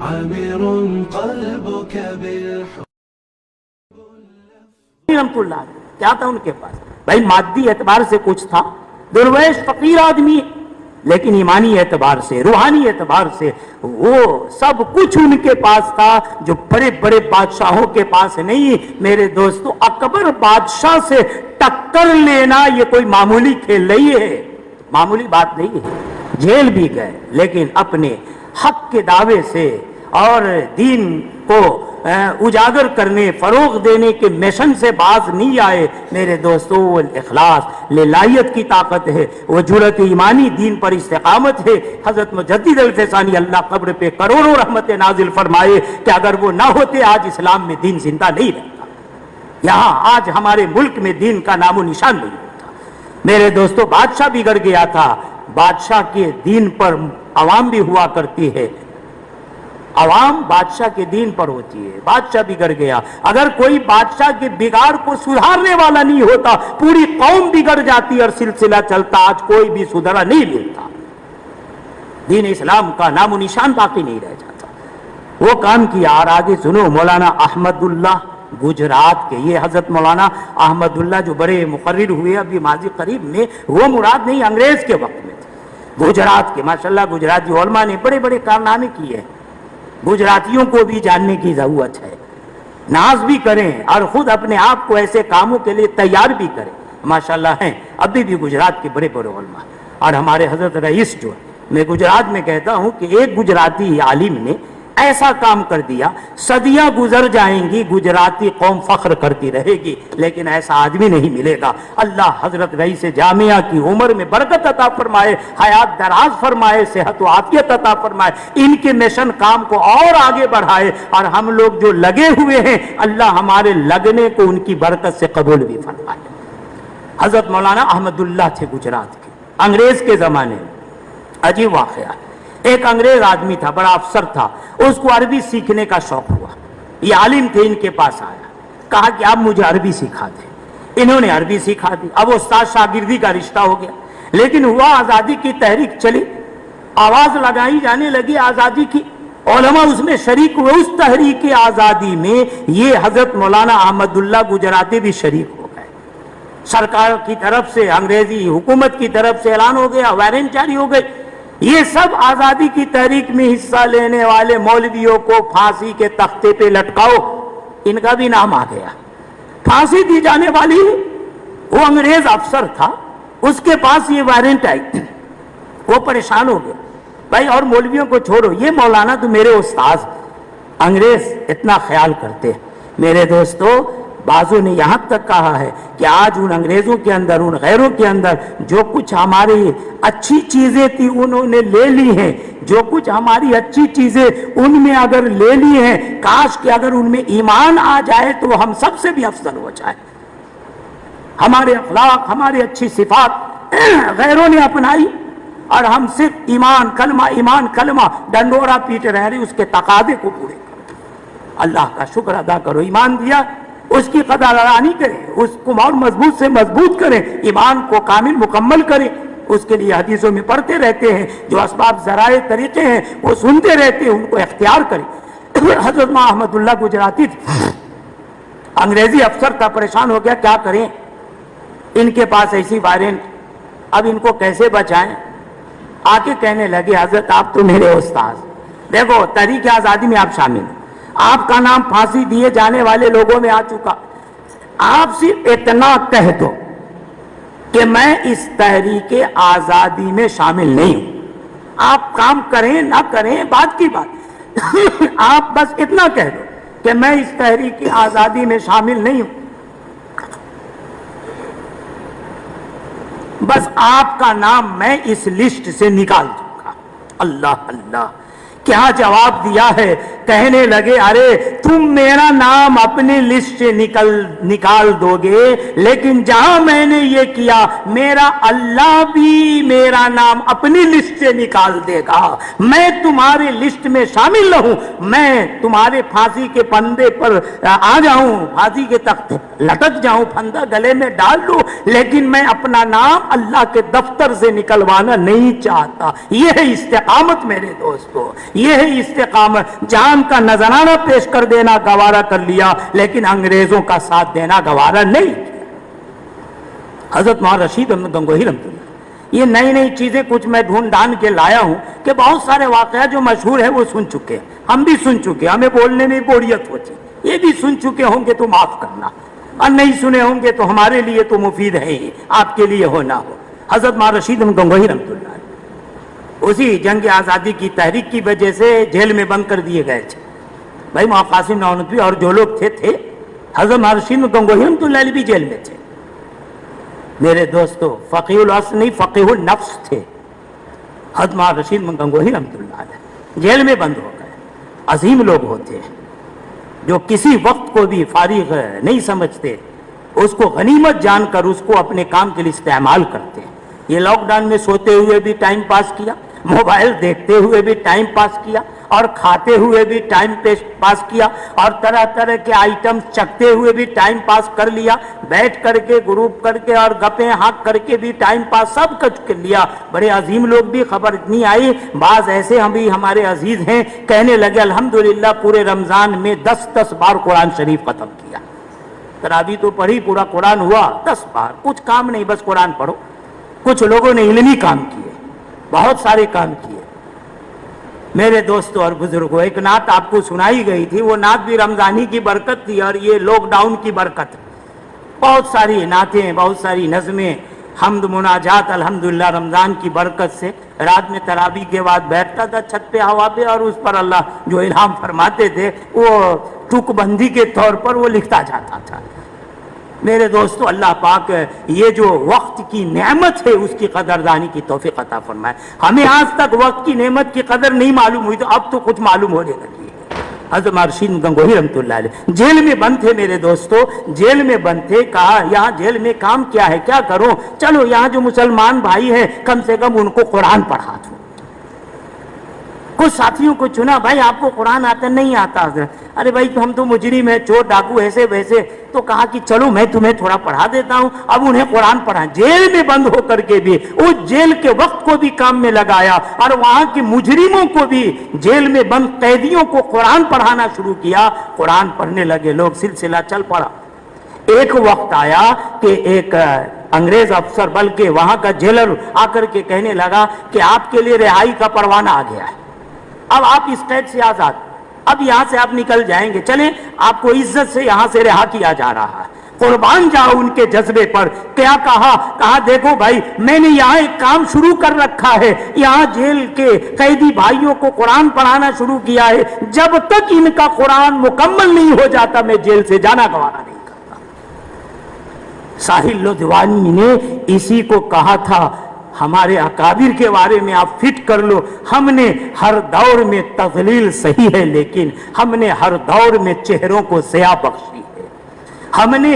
عامر قلبك بالحب. رحمتullah کیا تھا ان کے پاس؟ بھائی مادی اعتبار سے کچھ تھا، درویش فقیر آدمی، لیکن ایمانی اعتبار سے، روحانی اعتبار سے وہ سب کچھ ان کے پاس تھا جو بڑے بڑے بادشاہوں کے پاس نہیں. میرے دوستو، اکبر بادشاہ سے ٹکر لینا یہ کوئی معمولی کھیل نہیں ہے، معمولی بات نہیں ہے. جیل بھی گئے لیکن اپنے حق کے دعوے سے اور دین کو اجاگر کرنے، فروغ دینے کے مشن سے باز نہیں آئے. میرے دوستو، وہ اخلاص، للہیت کی طاقت ہے، وہ جرأت ایمانی، دین پر استقامت ہے. حضرت مجدد الفسانی اللہ قبر پہ کروڑوں رحمت نازل فرمائے کہ اگر وہ نہ ہوتے آج اسلام میں دین زندہ نہیں رہتا، یہاں آج ہمارے ملک میں دین کا نام و نشان نہیں ہوتا. میرے دوستو، بادشاہ بگڑ گیا تھا. بادشاہ کے دین پر عوام بھی ہوا کرتی ہے، عوام بادشاہ کے دین پر ہوتی ہے. بادشاہ بگڑ گیا، اگر کوئی بادشاہ کے بگاڑ کو سدھارنے والا نہیں ہوتا، پوری قوم بگڑ جاتی اور سلسلہ چلتا. آج کوئی بھی سدھرا نہیں ملتا، دین اسلام کا نام و نشان باقی نہیں رہ جاتا. وہ کام کیا. اور آگے سنو، مولانا احمد اللہ گجرات کے، یہ حضرت مولانا احمد اللہ جو بڑے مقرر ہوئے ابھی ماضی قریب میں، وہ مراد نہیں، انگریز کے وقت میں تھے. گجرات کے ماشاءاللہ گجراتی علماء نے بڑے بڑے کارنامے کیے ہیں. گجراتیوں کو بھی جاننے کی ضرورت ہے، ناز بھی کریں اور خود اپنے آپ کو ایسے کاموں کے لیے تیار بھی کریں. ماشاءاللہ ہیں ابھی بھی گجرات کے بڑے بڑے علماء. اور ہمارے حضرت رئیس جو ہے، میں گجرات میں کہتا ہوں کہ ایک گجراتی عالم نے ایسا کام کر دیا، صدیاں گزر جائیں گی، گجراتی قوم فخر کرتی رہے گی، لیکن ایسا آدمی نہیں ملے گا. اللہ حضرت رئیس جامعہ کی عمر میں برکت عطا فرمائے، حیات دراز فرمائے، صحت و عافیت عطا فرمائے، ان کے مشن کام کو اور آگے بڑھائے. اور ہم لوگ جو لگے ہوئے ہیں، اللہ ہمارے لگنے کو ان کی برکت سے قبول بھی فرمائے. حضرت مولانا احمد اللہ تھے گجرات کے، انگریز کے زمانے میں. عجیب واقعہ، ایک انگریز آدمی تھا، بڑا افسر تھا، اس کو عربی سیکھنے کا شوق ہوا. یہ عالم تھے، ان کے پاس آیا، کہا کہ آپ مجھے عربی سکھا دیں. انہوں نے عربی سکھا دی. اب استاد شاگردی کا رشتہ ہو گیا. لیکن ہوا آزادی کی تحریک چلی، آواز لگائی جانے لگی آزادی کی، علماء اس میں شریک ہوئے. اس تحریک آزادی میں یہ حضرت مولانا احمد اللہ گجراتی بھی شریک ہو گئے. سرکار کی طرف سے، انگریزی حکومت کی طرف سے اعلان ہو گیا، وارنٹ جاری ہو گئی. یہ سب آزادی کی تحریک میں حصہ لینے والے مولویوں کو پھانسی کے تختے پہ لٹکاؤ، ان کا بھی نام آ گیا. پھانسی دی جانے والی، وہ انگریز افسر تھا، اس کے پاس یہ وارنٹ آئی. وہ پریشان ہو گیا، بھائی اور مولویوں کو چھوڑو، یہ مولانا تو میرے استاذ، انگریز اتنا خیال کرتے. میرے دوستو، بعضوں نے یہاں تک کہا ہے کہ آج ان انگریزوں کے اندر، ان غیروں کے اندر جو کچھ ہماری اچھی چیزیں تھی انہوں نے لے لی ہیں. جو کچھ ہماری اچھی چیزیں ان میں اگر لے لی ہیں، کاش کہ اگر ان میں ایمان آ جائے تو ہم سب سے بھی افضل ہو جائے. ہمارے اخلاق، ہماری اچھی صفات غیروں نے اپنائی اور ہم صرف ایمان کلمہ ڈنڈورا پیٹ رہے، اس کے تقاضے کو پورے کرو. اللہ کا شکر ادا کرو، ایمان دیا، اس کی قدردانی کریں، اس کو اور مضبوط سے مضبوط کریں، ایمان کو کامل مکمل کریں. اس کے لیے حدیثوں میں پڑھتے رہتے ہیں، جو اسباب ذرائع طریقے ہیں وہ سنتے رہتے ہیں، ان کو اختیار کریں. حضرت احمد اللہ گجراتی تھے، انگریزی افسر تھا، پریشان ہو گیا کیا کریں. ان کے پاس ایسی وارنٹ، اب ان کو کیسے بچائیں. آ کے کہنے لگے، حضرت آپ تو میرے استاذ، دیکھو تحریک آزادی میں آپ شامل ہیں، آپ کا نام پھانسی دیے جانے والے لوگوں میں آ چکا، آپ صرف اتنا کہہ دو کہ میں اس تحریک آزادی میں شامل نہیں ہوں. آپ کام کریں نہ کریں بات کی بات، آپ بس اتنا کہہ دو کہ میں اس تحریک آزادی میں شامل نہیں ہوں، بس آپ کا نام میں اس لسٹ سے نکال دوں گا. اللہ اللہ، کیا جواب دیا ہے. کہنے لگے، ارے تم میرا نام اپنی لسٹ سے نکال دو گے، لیکن جہاں میں نے یہ کیا، میرا اللہ بھی میرا نام اپنی لسٹ سے نکال دے گا. میں تمہارے لسٹ میں شامل نہ ہوں، میں تمہارے پھانسی کے پھندے پر آ جاؤں، پھانسی کے تخت لٹک جاؤں، پھندا گلے میں ڈال لوں، لیکن میں اپنا نام اللہ کے دفتر سے نکلوانا نہیں چاہتا. یہ ہے استقامت میرے دوستو، یہ ہے استقامت. جان کا نذرانہ پیش کر دینا گوارا کر لیا لیکن انگریزوں کا ساتھ دینا گوارا نہیں کیا. حضرت مولانا رشید احمد گنگوہی رحمۃ اللہ، یہ نئی نئی چیزیں کچھ میں ڈھونڈ ڈھانڈ کے لایا ہوں کہ بہت سارے واقعات جو مشہور ہیں وہ سن چکے ہیں، ہم بھی سن چکے، ہمیں بولنے میں بوریت ہوتی، یہ بھی سن چکے ہوں گے تو معاف کرنا، اور نہیں سنے ہوں گے تو ہمارے لیے تو مفید ہے ہی، آپ کے لیے ہو نہ ہو. حضرت مولانا رشید احمد گنگوہی رحمۃ اللہ اسی جنگ آزادی کی تحریک کی وجہ سے جیل میں بند کر دیے گئے تھے. بھائی مولانا قاسم نانوتوی اور جو لوگ تھے حضرت مولانا رشید احمد گنگوہی رحمۃ اللہ علیہ بھی جیل میں تھے. میرے دوستو فقیہ الاصل نہیں فقیہ النفس تھے حضرت مولانا رشید احمد گنگوہی رحمۃ اللہ علیہ، جیل میں بند ہو گئے. عظیم لوگ ہوتے ہیں جو کسی وقت کو بھی فارغ نہیں سمجھتے، اس کو غنیمت جان کر اس کو اپنے کام کے لیے استعمال کرتے ہیں. یہ لاک ڈاؤن میں سوتے ہوئے بھی ٹائم پاس کیا، موبائل دیکھتے ہوئے بھی ٹائم پاس کیا، اور کھاتے ہوئے بھی ٹائم پاس کیا، اور طرح طرح کے آئٹم چکھتے ہوئے بھی ٹائم پاس کر لیا، بیٹھ کر کے گروپ کر کے اور گپیں ہانک کر کے بھی ٹائم پاس سب کچھ کر لیا. بڑے عظیم لوگ بھی خبر اتنی آئی، بعض ایسے ہم بھی ہمارے عزیز ہیں کہنے لگے الحمدللہ پورے رمضان میں 10 بار قرآن شریف ختم کیا. تراویح تو پڑھی، پورا قرآن ہوا 10 بار، کچھ کام نہیں بس قرآن پڑھو. کچھ لوگوں نے علمی کام کیے، بہت سارے کام کیے. میرے دوستوں اور بزرگوں، ایک نعت آپ کو سنائی گئی تھی، وہ نعت بھی رمضانی کی برکت تھی اور یہ لاک ڈاؤن کی برکت. بہت ساری نعتیں، بہت ساری نظمیں، حمد مناجات الحمدللہ رمضان کی برکت سے. رات میں تراویح کے بعد بیٹھتا تھا چھت پہ ہوا پہ، اور اس پر اللہ جو الہام فرماتے تھے وہ ٹک بندی کے طور پر وہ لکھتا جاتا تھا. میرے دوستو اللہ پاک یہ جو وقت کی نعمت ہے اس کی قدردانی کی توفیق عطا فرمائے. ہمیں آج تک وقت کی نعمت کی قدر نہیں معلوم ہوئی، تو اب تو کچھ معلوم ہونے لگی ہے. حضرت مولانا رشید گنگوہی رحمۃ اللہ علیہ جیل میں بند تھے. میرے دوستو جیل میں بند تھے، کہا یہاں جیل میں کام کیا ہے، کیا کروں، چلو یہاں جو مسلمان بھائی ہیں کم سے کم ان کو قرآن پڑھا دو. کچھ ساتھیوں کو چنا، بھائی آپ کو قرآن آتا نہیں آتا؟ ارے بھائی ہم تو مجرم ہیں، چور ڈاکو ایسے ویسے. تو کہا کہ چلو میں تمہیں تھوڑا پڑھا دیتا ہوں. اب انہیں قرآن پڑھا، جیل میں بند ہو کر کے بھی اس جیل کے وقت کو بھی کام میں لگایا، اور وہاں کے مجرموں کو بھی، جیل میں بند قیدیوں کو قرآن پڑھانا شروع کیا. قرآن پڑھنے لگے لوگ، سلسلہ چل پڑا. ایک وقت آیا کہ ایک انگریز افسر بلکہ وہاں کا جیلر آ کر کے کہنے لگا کہ آپ کے لیے رہائی کا پروانہ آ گیا ہے، اب آپ اس قید سے آزاد، اب یہاں سے آپ نکل جائیں گے، چلیں آپ کو عزت سے یہاں سے رہا کیا جا رہا ہے. قربان جاؤ ان کے جذبے پر. کیا کہا دیکھو بھائی میں نے یہاں ایک کام شروع کر رکھا ہے، یہاں جیل کے قیدی بھائیوں کو قرآن پڑھانا شروع کیا ہے، جب تک ان کا قرآن مکمل نہیں ہو جاتا میں جیل سے جانا گوارا نہیں کرتا. ساحل لدھوانی نے اسی کو کہا تھا. ہمارے اکابر کے بارے میں آپ فٹ کر لو، ہم نے ہر دور میں تضلیل صحیح ہے لیکن ہم نے ہر دور میں چہروں کو ضیاء بخشی ہے. ہم نے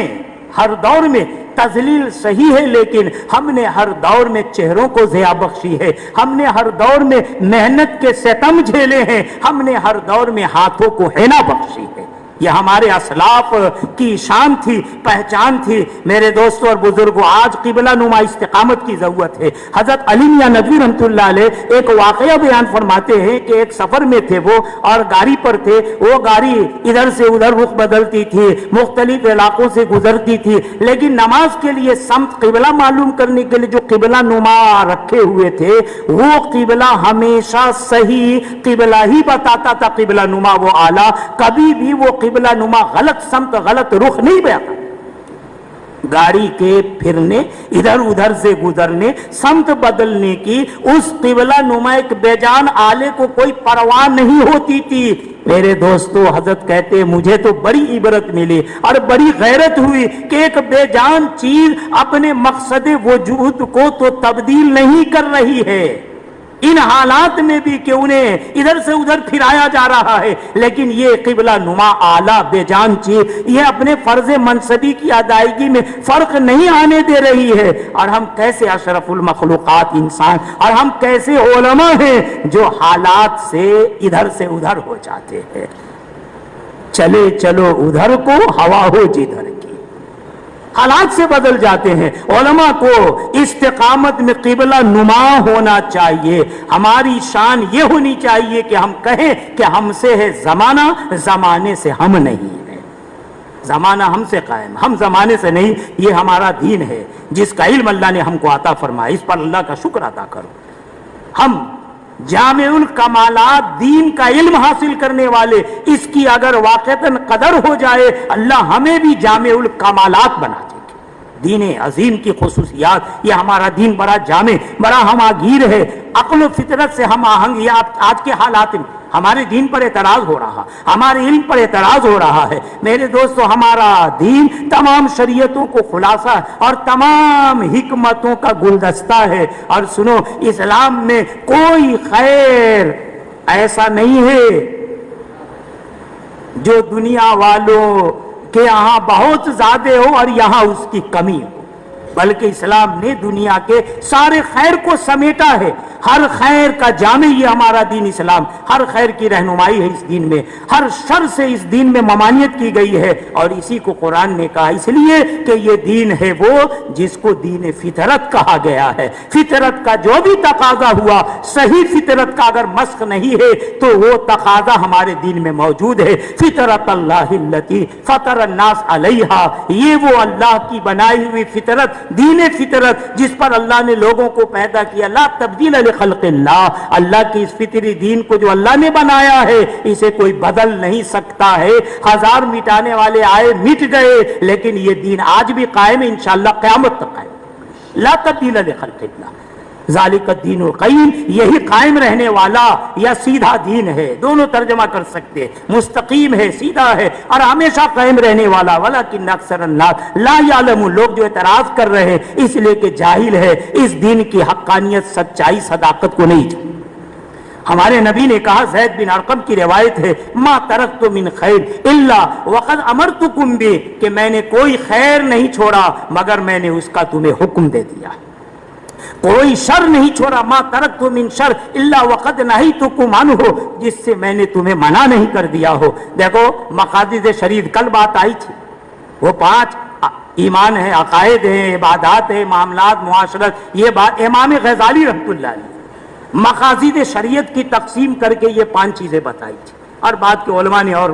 ہر دور میں تضلیل صحیح ہے لیکن ہم نے ہر دور میں چہروں کو ضیاء بخشی ہے. ہم نے ہر دور میں محنت کے ستم جھیلے ہیں، ہم نے ہر دور میں ہاتھوں کو حنا بخشی ہے. یہ ہمارے اسلاف کی شان تھی، پہچان تھی. میرے دوستوں اور بزرگوں، آج قبلہ نما استقامت کی ضرورت ہے. حضرت علی میاں ندوی رحمۃ اللہ علیہ ایک واقعہ بیان فرماتے ہیں کہ ایک سفر میں تھے وہ، اور گاڑی پر تھے. وہ گاڑی ادھر سے ادھر رخ بدلتی تھی، مختلف علاقوں سے گزرتی تھی، لیکن نماز کے لیے سمت قبلہ معلوم کرنے کے لیے جو قبلہ نما رکھے ہوئے تھے وہ قبلہ ہمیشہ صحیح قبلہ ہی بتاتا تھا. قبلہ نما وہ اعلیٰ، کبھی بھی وہ قبلہ نما غلط سمت غلط رخ نہیں بیاتا. گاڑی کے پھرنے، ادھر ادھر سے گزرنے، سمت بدلنے کی اس قبلہ نما ایک بے جان آلے کو کوئی پرواہ نہیں ہوتی تھی. میرے دوستو حضرت کہتے ہیں مجھے تو بڑی عبرت ملی اور بڑی غیرت ہوئی کہ ایک بے جان چیز اپنے مقصد وجود کو تو تبدیل نہیں کر رہی ہے ان حالات میں بھی کہ انہیں ادھر سے ادھر پھرایا جا رہا ہے، لیکن یہ قبلہ نما اعلیٰ بے جان چیز یہ اپنے فرض منصبی کی ادائیگی میں فرق نہیں آنے دے رہی ہے. اور ہم کیسے اشرف المخلوقات انسان، اور ہم کیسے علماء ہیں جو حالات سے ادھر سے ادھر ہو جاتے ہیں. چلے چلو ادھر کو ہوا ہو جدھر کی. حالات سے بدل جاتے ہیں. علماء کو استقامت میں قبلہ نما ہونا چاہیے. ہماری شان یہ ہونی چاہیے کہ ہم کہیں کہ ہم سے ہے زمانہ، زمانے سے ہم نہیں ہے. زمانہ ہم سے قائم، ہم زمانے سے نہیں. یہ ہمارا دین ہے جس کا علم اللہ نے ہم کو عطا فرمایا، اس پر اللہ کا شکر ادا کرو. ہم جامع الکمالات دین کا علم حاصل کرنے والے، اس کی اگر واقعتاً قدر ہو جائے اللہ ہمیں بھی جامع الکمالات بنا دے گے. دین عظیم کی خصوصیات، یہ ہمارا دین بڑا جامع، بڑا ہماگیر ہے، عقل و فطرت سے ہم آہنگ. یہ آج کے حالات میں ہمارے دین پر اعتراض ہو رہا، ہمارے علم پر اعتراض ہو رہا ہے. میرے دوستو، ہمارا دین تمام شریعتوں کو خلاصہ اور تمام حکمتوں کا گلدستہ ہے. اور سنو، اسلام میں کوئی خیر ایسا نہیں ہے جو دنیا والوں کے یہاں بہت زیادہ ہو اور یہاں اس کی کمی ہو، بلکہ اسلام نے دنیا کے سارے خیر کو سمیٹا ہے. ہر خیر کا جامع یہ ہمارا دین اسلام، ہر خیر کی رہنمائی ہے اس دین میں، ہر شر سے اس دین میں ممانعت کی گئی ہے. اور اسی کو قرآن نے کہا اس لیے کہ یہ دین ہے وہ جس کو دین فطرت کہا گیا ہے. فطرت کا جو بھی تقاضا ہوا، صحیح فطرت کا اگر مسخ نہیں ہے تو وہ تقاضا ہمارے دین میں موجود ہے. فطرت اللہ التی فطر الناس علیہا، یہ وہ اللہ کی بنائی ہوئی فطرت، دین فطرت جس پر اللہ نے لوگوں کو پیدا کیا. لا تبدیل لخلق اللہ، اللہ کی اس فطری دین کو جو اللہ نے بنایا ہے اسے کوئی بدل نہیں سکتا ہے. ہزار مٹانے والے آئے، مٹ گئے، لیکن یہ دین آج بھی قائم ہے، انشاءاللہ قیامت تک قائم. لا تبدیل لخلق اللہ ذالک الدین القیم، یہی قائم رہنے والا یا سیدھا دین ہے. دونوں ترجمہ کر سکتے ہیں، مستقیم ہے، سیدھا ہے اور ہمیشہ قائم رہنے والا. ولکن اکثر الناس لا یعلمون، لوگ جو اعتراض کر رہے ہیں اس لیے کہ جاہل ہے، اس دین کی حقانیت، سچائی، صداقت کو نہیں جانتے. ہمارے نبی نے کہا، زید بن ارقم کی روایت ہے، ما ترکت من خیر الا وقد امرتکم بہ، کہ میں نے کوئی خیر نہیں چھوڑا مگر میں نے اس کا تمہیں حکم دے دیا. کوئی شر نہیں چھوڑا، ما ترکت من شر الا وقد نہیتکم عنہ، جس سے میں نے تمہیں منع نہیں کر دیا ہو. دیکھو مقاصد شریعت، کل بات آئی تھی، وہ 5 ایمان ہے، عقائد ہے، عبادات ہے، معاملات، معاشرت. یہ بات امام غزالی رحمۃ اللہ علیہ مقاصد شریعت کی تقسیم کر کے یہ 5 چیزیں بتائی تھی، اور بعد کے علماء نے اور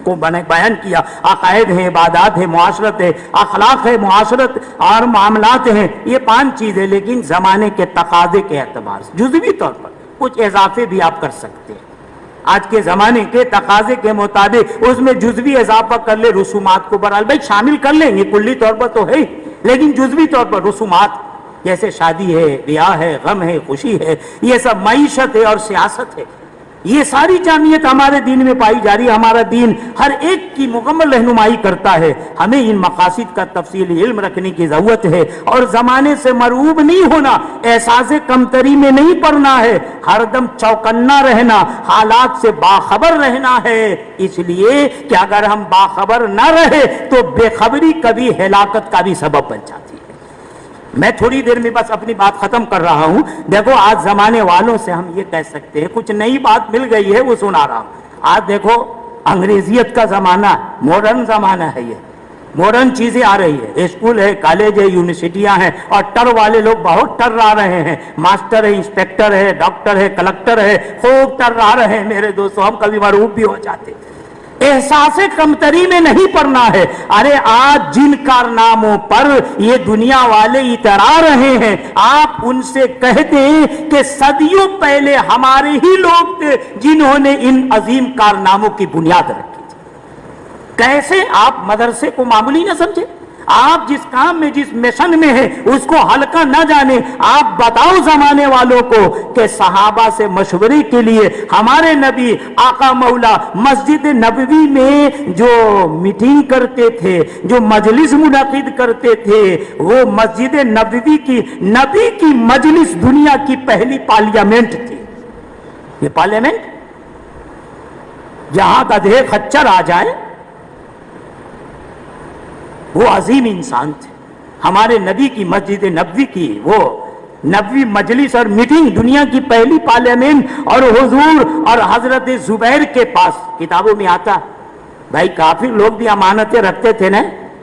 کو بیان کیا. عقائد ہے، عبادات ہے، معاشرت ہے، اخلاق ہے، معاشرت اور معاملات ہیں. یہ 5 چیزیں، لیکن زمانے کے تقاضے کے اعتبار سے جزوی طور پر کچھ اضافے بھی آپ کر سکتے ہیں. آج کے زمانے کے تقاضے کے مطابق اس میں جزوی اضافہ کر لے، رسومات کو برحال بھائی شامل کر لیں گے، کلی طور پر تو ہے، لیکن جزوی طور پر رسومات جیسے شادی ہے، بیاہ ہے، غم ہے، خوشی ہے، یہ سب معیشت ہے اور سیاست ہے. یہ ساری جامعیت ہمارے دین میں پائی جا رہی ہے. ہمارا دین ہر ایک کی مکمل رہنمائی کرتا ہے. ہمیں ان مقاصد کا تفصیلی علم رکھنے کی ضرورت ہے اور زمانے سے مرعوب نہیں ہونا، احساس کمتری میں نہیں پڑنا ہے، ہر دم چوکنا رہنا، حالات سے باخبر رہنا ہے. اس لیے کہ اگر ہم باخبر نہ رہے تو بے خبری کبھی ہلاکت کا بھی سبب بن جاتی ہے. میں تھوڑی دیر میں بس اپنی بات ختم کر رہا ہوں. دیکھو آج زمانے والوں سے ہم یہ کہہ سکتے ہیں، کچھ نئی بات مل گئی ہے وہ سنا رہا ہوں. آج دیکھو انگریزیت کا زمانہ، ماڈرن زمانہ ہے، یہ ماڈرن چیزیں آ رہی ہے، اسکول ہے، کالج ہے، یونیورسٹیاں ہیں، اور ٹر والے لوگ بہت ٹر آ رہے ہیں. ماسٹر ہے، انسپیکٹر ہے، ڈاکٹر ہے، کلکٹر ہے، خوب ٹر آ رہے ہیں. میرے دوستو ہم کبھی مرعوب بھی ہو جاتے. احساس کمتری میں نہیں پڑنا ہے. ارے آج جن کارناموں پر یہ دنیا والے اترا رہے ہیں، آپ ان سے کہہ دیں کہ صدیوں پہلے ہمارے ہی لوگ تھے جنہوں نے ان عظیم کارناموں کی بنیاد رکھی تھی. کیسے آپ مدرسے کو معمولی نہ سمجھے؟ آپ جس کام میں، جس مشن میں ہیں اس کو ہلکا نہ جانے. آپ بتاؤ زمانے والوں کو کہ صحابہ سے مشورے کے لیے ہمارے نبی آقا مولا مسجد نبوی میں جو میٹنگ کرتے تھے، جو مجلس منعقد کرتے تھے، وہ مسجد نبوی کی نبی کی مجلس دنیا کی پہلی پارلیمنٹ تھی. یہ پارلیمنٹ جہاں گدھے خچر آ جائیں، وہ عظیم انسان تھے. ہمارے نبی کی مسجد نبوی کی وہ نبوی مجلس اور میٹنگ دنیا کی پہلی پارلیمنٹ، اور حضور اور حضرت زبیر کے پاس کتابوں میں آتا بھائی کافر لوگ بھی امانتیں رکھتے تھے نا،